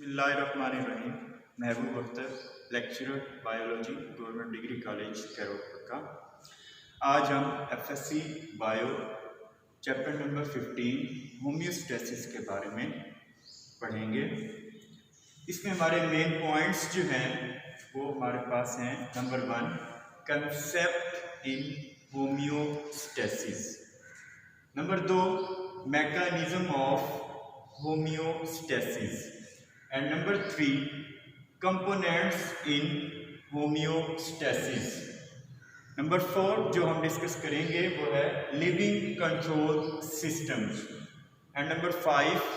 बिस्मिल्लाहिर्रहमानिर्रहीम। Mahboob Akhtar, lecturer biology, government degree college कैरोल का। आज हम FSc bio chapter number 15 homeostasis के बारे में पढ़ेंगे। इसमें हमारे मेन पॉइंट्स जो हैं वो हमारे पास हैं। Number 1, concept in homeostasis. Number 2, mechanism of homeostasis. And number 3, components in homeostasis. Number 4 जो हम डिस्कस करेंगे वो है living control systems. And number 5,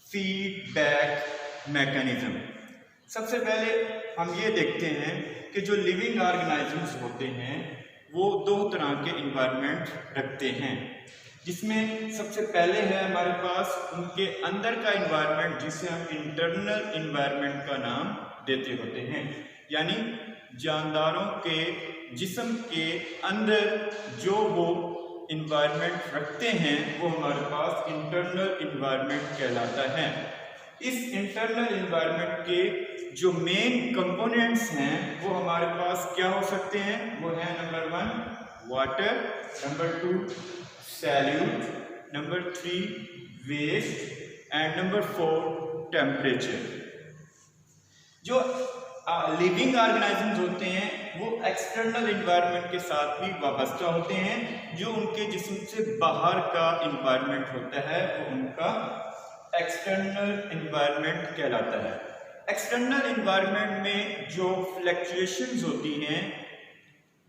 feedback mechanism. सबसे पहले हम ये देखते हैं कि जो लिविंग ऑर्गेनाइजम्स होते हैं वो दो तरह के इन्वायरमेंट रखते हैं, जिसमें सबसे पहले है हमारे पास उनके अंदर का इन्वायरमेंट, जिसे हम इंटरनल इन्वायरमेंट का नाम देते होते हैं। यानी जानदारों के जिस्म के अंदर जो वो इन्वायरमेंट रखते हैं वो हमारे पास इंटरनल इन्वायरमेंट कहलाता है। इस इंटरनल इन्वायरमेंट के जो मेन कंपोनेंट्स हैं वो हमारे पास क्या हो सकते हैं? वो है number 1 water, number 2 solute, number 3 waste and number 4 temperature. जो लिविंग ऑर्गेनाइजम्स होते हैं वो एक्सटर्नल इन्वायरमेंट के साथ भी वाबस्ता होते हैं। जो उनके जिस्म से बाहर का इन्वायरमेंट होता है वो उनका एक्सटर्नल इन्वायरमेंट कहलाता है। एक्सटर्नल इन्वायरमेंट में जो फ्लक्चुएशंस होती हैं,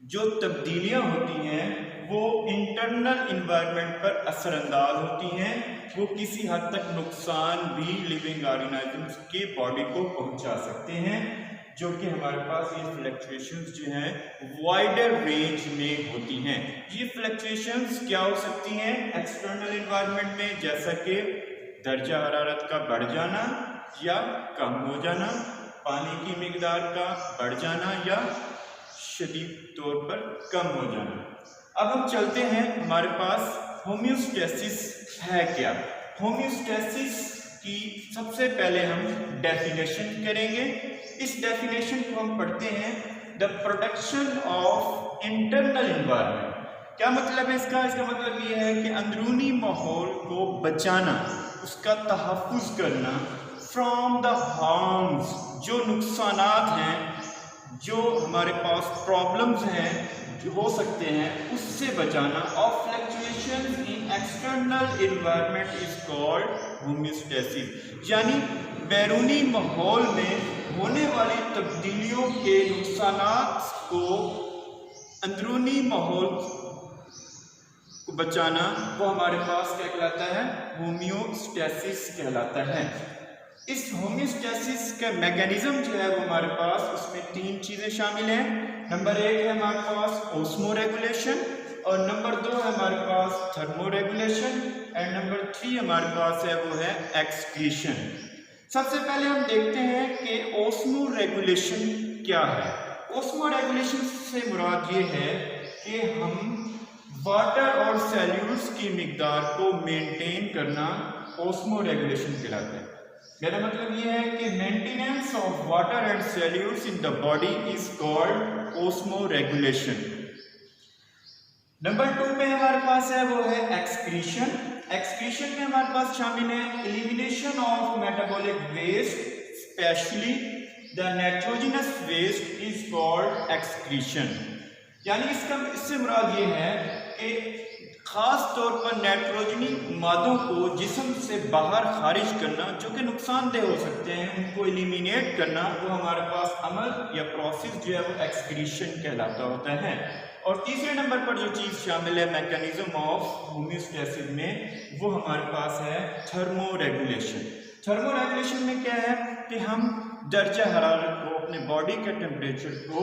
जो तब्दीलियां होती हैं, वो इंटरनल इन्वायरमेंट पर असरअंदाज होती हैं। वो किसी हद तक नुकसान भी लिविंग ऑर्गेनाइजम्स के बॉडी को पहुंचा सकते हैं, जो कि हमारे पास ये फ्लक्चुएशंस जो हैं वाइडर रेंज में होती हैं। ये फ्लक्चुएशंस क्या हो सकती हैं एक्सटर्नल इन्वायरमेंट में? जैसा कि दर्जा हरारत का बढ़ जाना या कम हो जाना, पानी की मिकदार का बढ़ जाना या शदीद तौर पर कम हो जाना। अब हम चलते हैं, हमारे पास होम्योस्टेसिस है क्या। होम्योस्टेसिस की सबसे पहले हम डेफिनेशन करेंगे। इस डेफिनेशन को हम पढ़ते हैं the protection of internal environment. क्या मतलब है इसका? इसका मतलब ये है कि अंदरूनी माहौल को बचाना, उसका तहफ़्फ़ुज़ करना, फ्रॉम द हार्म्स, जो नुकसानात हैं, जो हमारे पास प्रॉब्लम्स हैं जो हो सकते हैं, उससे बचाना। Of fluctuation in external environment is called homeostasis. यानी बैरूनी माहौल में होने वाली तब्दीलियों के नुकसानात को अंदरूनी माहौल को बचाना, वो हमारे पास क्या कहलाता है? होम्योस्टेसिस कहलाता है। इस होम्योस्टेसिस का मैकेनिज्म जो है वो हमारे पास, उसमें 3 चीज़ें शामिल हैं। नंबर 1 है हमारे पास ऑस्मोरेगुलेशन, और नंबर 2 है हमारे पास थर्मोरेगुलेशन, एंड नंबर 3 हमारे पास है वो है एक्सक्रीशन। सबसे पहले हम देखते हैं कि ऑस्मोरेगुलेशन क्या है। ऑस्मोरेगुलेशन से मुराद ये है कि हम वाटर और सैल्यूट्स की मिकदार को मेंटेन करना ऑस्मोरेगुलेशन कहलाता है। मेरा मतलब ये है कि maintenance of water and salts in the body is called osmoregulation. Number 2 में हमारे पास है वो है एक्सक्रीशन। एक्सक्रीशन में हमारे पास शामिल है elimination of metabolic waste, specially the nitrogenous waste is called excretion. यानी इससे मुराद ये है कि खास तौर पर नाइट्रोजनी मादों को जिस्म से बाहर खारिज करना, जो कि नुकसानदेह हो सकते हैं, उनको एलिमिनेट करना, वो हमारे पास अमल या प्रोसेस जो है वो एक्सक्रीशन कहलाता होता है। और तीसरे नंबर पर जो चीज़ शामिल है मैकेनिज्म ऑफ होम्योस्टेसिस में, वो हमारे पास है थर्मोरेगुलेशन। थर्मोरेगुलेशन में क्या है कि हम दर्जा हरारत को, अपने बॉडी के टेम्परेचर को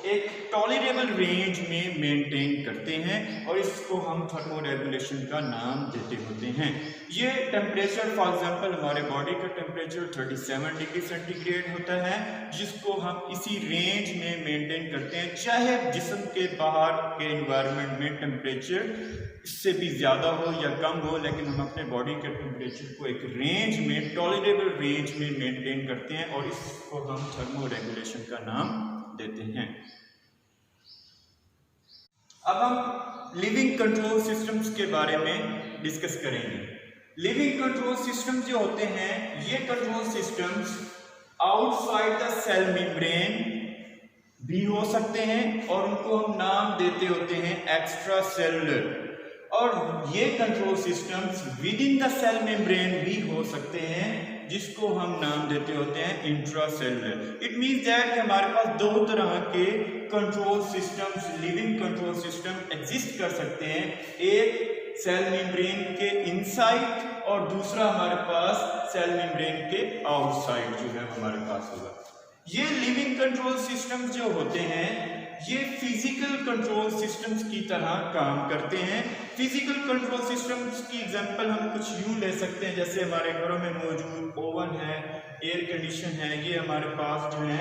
एक टॉलरेबल रेंज में मेंटेन करते हैं और इसको हम थर्मो रेगुलेशन का नाम देते होते हैं। ये टेम्परेचर फॉर एग्जांपल हमारे बॉडी का टेम्परेचर 37 डिग्री सेंटीग्रेड होता है, जिसको हम इसी रेंज में मेंटेन करते हैं, चाहे जिस्म के बाहर के एनवायरनमेंट में टेम्परेचर इससे भी ज़्यादा हो या कम हो, लेकिन हम अपने बॉडी के टेम्परेचर को एक रेंज में, टॉलरेबल रेंज में मेंटेन करते हैं और इसको हम थर्मो रेगुलेशन का नाम देते हैं। अब हम लिविंग कंट्रोल सिस्टम्स के बारे में डिस्कस करेंगे। लिविंग कंट्रोल सिस्टम्स जो होते हैं, ये control systems outside the cell membrane भी हो सकते हैं और उनको हम नाम देते होते हैं एक्स्ट्रा सेलुलर, और ये control systems within the cell membrane भी हो सकते हैं, जिसको हम नाम देते होते हैं इंट्रासेलुलर। इट मींस दैट हमारे पास दो तरह के control systems, living control system exist कर सकते हैं, एक सेल मेम्ब्रेन के इनसाइड और दूसरा हमारे पास सेल मेम्ब्रेन के आउटसाइड जो है हमारे पास होगा। ये लिविंग कंट्रोल सिस्टम्स जो होते हैं, ये फिजिकल कंट्रोल सिस्टम्स की तरह काम करते हैं। फिजिकल कंट्रोल सिस्टम्स की एग्जांपल हम कुछ यूं ले सकते हैं, जैसे हमारे घरों में मौजूद ओवन है, एयर कंडीशन है, ये हमारे पास जो है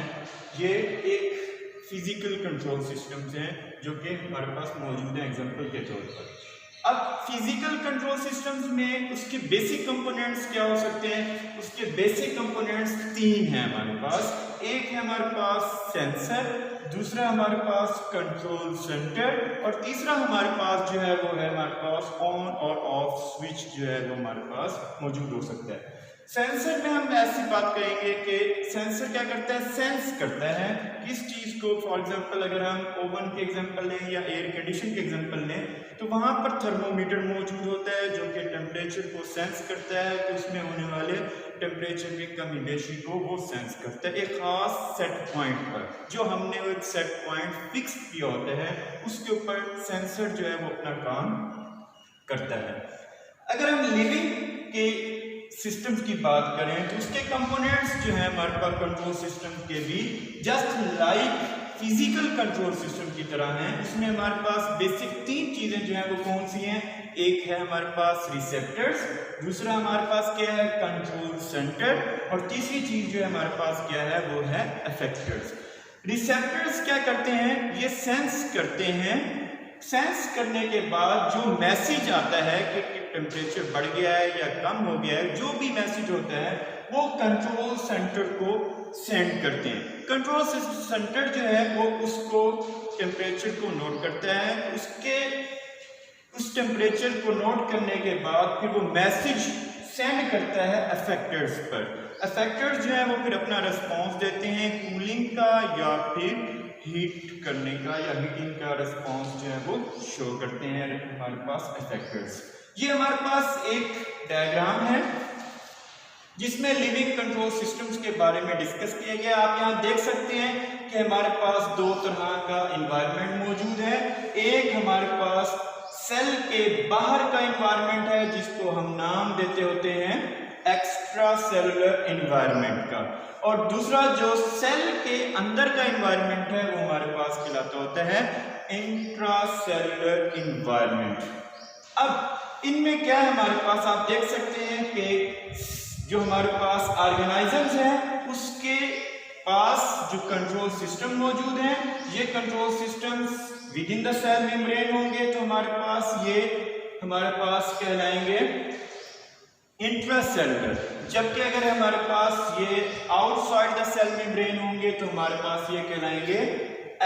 ये एक फिजिकल कंट्रोल सिस्टम्स हैं जो कि हमारे पास मौजूद हैं एग्जांपल के तौर पर। अब फिजिकल कंट्रोल सिस्टम्स में उसके बेसिक कंपोनेंट्स क्या हो सकते हैं? उसके बेसिक कंपोनेंट्स तीन हैं हमारे पास। एक है हमारे पास सेंसर, दूसरा हमारे पास कंट्रोल सेंटर और तीसरा हमारे पास जो है वो है हमारे पास ऑन और ऑफ स्विच जो है वो हमारे पास मौजूद हो सकता है। सेंसर में हम ऐसी बात करेंगे कि सेंसर क्या करता है, सेंस करता है किस चीज को। फॉर एग्जांपल अगर हम ओवन के एग्जांपल लें या एयर कंडीशन के एग्जांपल लें, तो वहां पर थर्मोमीटर मौजूद होता है जो कि टेम्परेचर को सेंस करता है, तो उसमें होने वाले टेम्परेचर की कमी बेशी को वो सेंस करता है एक खास सेट पॉइंट पर, जो हमने वो एक सेट पॉइंट फिक्स किया होता है, उसके ऊपर सेंसर जो है वो अपना काम करता है। अगर हम लिविंग के सिस्टम्स की बात करें तो उसके कंपोनेंट्स जो है हमारे पास कंट्रोल सिस्टम के भी just like physical control system की तरह हैं। इसमें हमारे पास बेसिक तीन चीजें जो है वो कौन सी हैं? एक है हमारे पास रिसेप्टर्स, दूसरा हमारे पास क्या है कंट्रोल सेंटर, और तीसरी चीज जो है हमारे पास क्या है वो है इफेक्टर्स। रिसेप्टर्स क्या करते हैं? ये सेंस करते हैं। सेंस करने के बाद जो मैसेज आता है कि टेम्परेचर बढ़ गया है या कम हो गया है, जो भी मैसेज होता है वो कंट्रोल सेंटर को सेंड करते हैं। कंट्रोल सेंटर जो है वो उसको टेम्परेचर को नोट करता है, उस टेम्परेचर को नोट करने के बाद फिर वो मैसेज सेंड करता है इफेक्टर्स पर। इफेक्टर्स जो है वो फिर अपना रिस्पॉन्स देते हैं कूलिंग का या फिर हीट करने का या हीटिंग का रिस्पॉन्स जो है वो शो करते हैं हमारे पास इफेक्टर्स। ये हमारे पास एक डायग्राम है जिसमें लिविंग कंट्रोल सिस्टम्स के बारे में डिस्कस किया गया। आप यहाँ देख सकते हैं कि हमारे पास दो तरह का एनवायरनमेंट मौजूद है। एक हमारे पास सेल के बाहर का एनवायरनमेंट है जिसको हम नाम देते होते हैं एक्स्ट्रा सेलुलर एनवायरनमेंट का, और दूसरा जो सेल के अंदर का एनवायरनमेंट है वो हमारे पास कहलाता होता है इंट्रासेलुलर एनवायरनमेंट। अब इनमें क्या है हमारे पास, आप देख सकते हैं कि जो हमारे पास ऑर्गेनाइजम्स हैं उसके पास जो कंट्रोल सिस्टम मौजूद हैं, ये control systems within the cell membrane होंगे, तो हमारे पास कहलाएंगे इंट्रासेलुलर। जबकि अगर हमारे पास ये आउटसाइड द सेल मेम्ब्रेन होंगे तो हमारे पास ये कहलाएंगे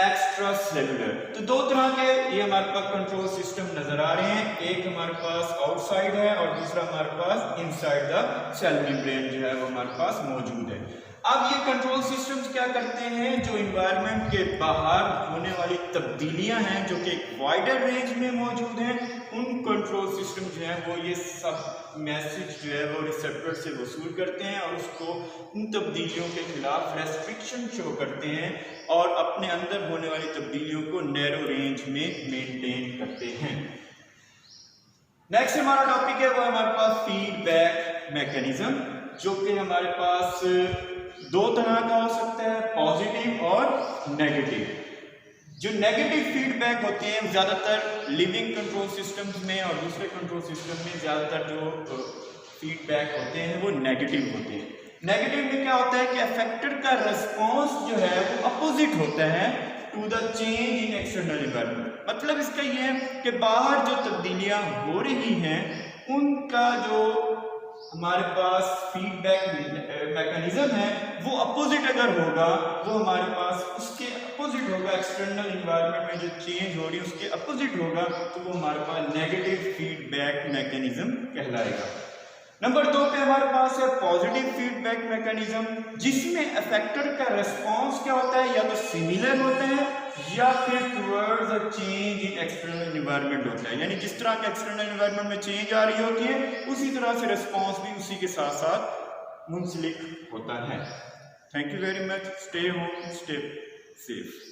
एक्स्ट्रा सेलुलर। तो दो तरह के ये हमारे पास कंट्रोल सिस्टम नजर आ रहे हैं, एक हमारे पास आउटसाइड है और दूसरा हमारे पास इनसाइड द सेल मेम्ब्रेन जो है वो हमारे पास मौजूद है। अब ये कंट्रोल सिस्टम्स क्या करते हैं, जो इन्वायरमेंट के बाहर होने वाली तब्दीलियां हैं जो कि एक वाइडर रेंज में मौजूद हैं, उन कंट्रोल सिस्टम जो है वो ये सब मैसेज जो है वो रिसेप्टर से वसूल करते हैं और उसको उन तब्दीलियों के खिलाफ रेस्ट्रिक्शन शो करते हैं और अपने अंदर होने वाली तब्दीलियों को नैरो रेंज में मेंटेन करते हैं। नेक्स्ट हमारा टॉपिक है वो हमारे पास फीडबैक मैकेनिज्म, जो कि हमारे पास दो तरह का हो सकता है, पॉजिटिव और नेगेटिव। जो नेगेटिव फीडबैक होते हैं ज़्यादातर लिविंग कंट्रोल सिस्टम्स में और दूसरे कंट्रोल सिस्टम में ज़्यादातर जो फीडबैक होते हैं वो नेगेटिव होते हैं। नेगेटिव में क्या होता है कि अफेक्टेड का रिस्पॉन्स जो है वो अपोजिट होता है to the change in external environment. मतलब इसका ये है कि बाहर जो तब्दीलियां हो रही हैं उनका जो हमारे पास फीडबैक मैकेनिज्म है वो अपोजिट अगर होगा, वो हमारे पास उसके अपोजिट होगा, एक्सटर्नल एनवायरनमेंट में जो चेंज हो रही है उसके अपोजिट होगा, तो वो हमारे पास नेगेटिव फीडबैक मैकेनिज्म कहलाएगा। नंबर 2 पे हमारे पास है पॉजिटिव फीडबैक मैकेनिज्म, जिसमें अफेक्टेड का रिस्पॉन्स क्या होता है, या तो सिमिलर होता है या फिर towards a change in external environment होता है। यानी जिस तरह के एक्सटर्नल एनवायरनमेंट में चेंज आ रही होती है उसी तरह से रिस्पॉन्स भी उसी के साथ साथ मुंसलिक होता है। Thank you very much. Stay home, stay safe.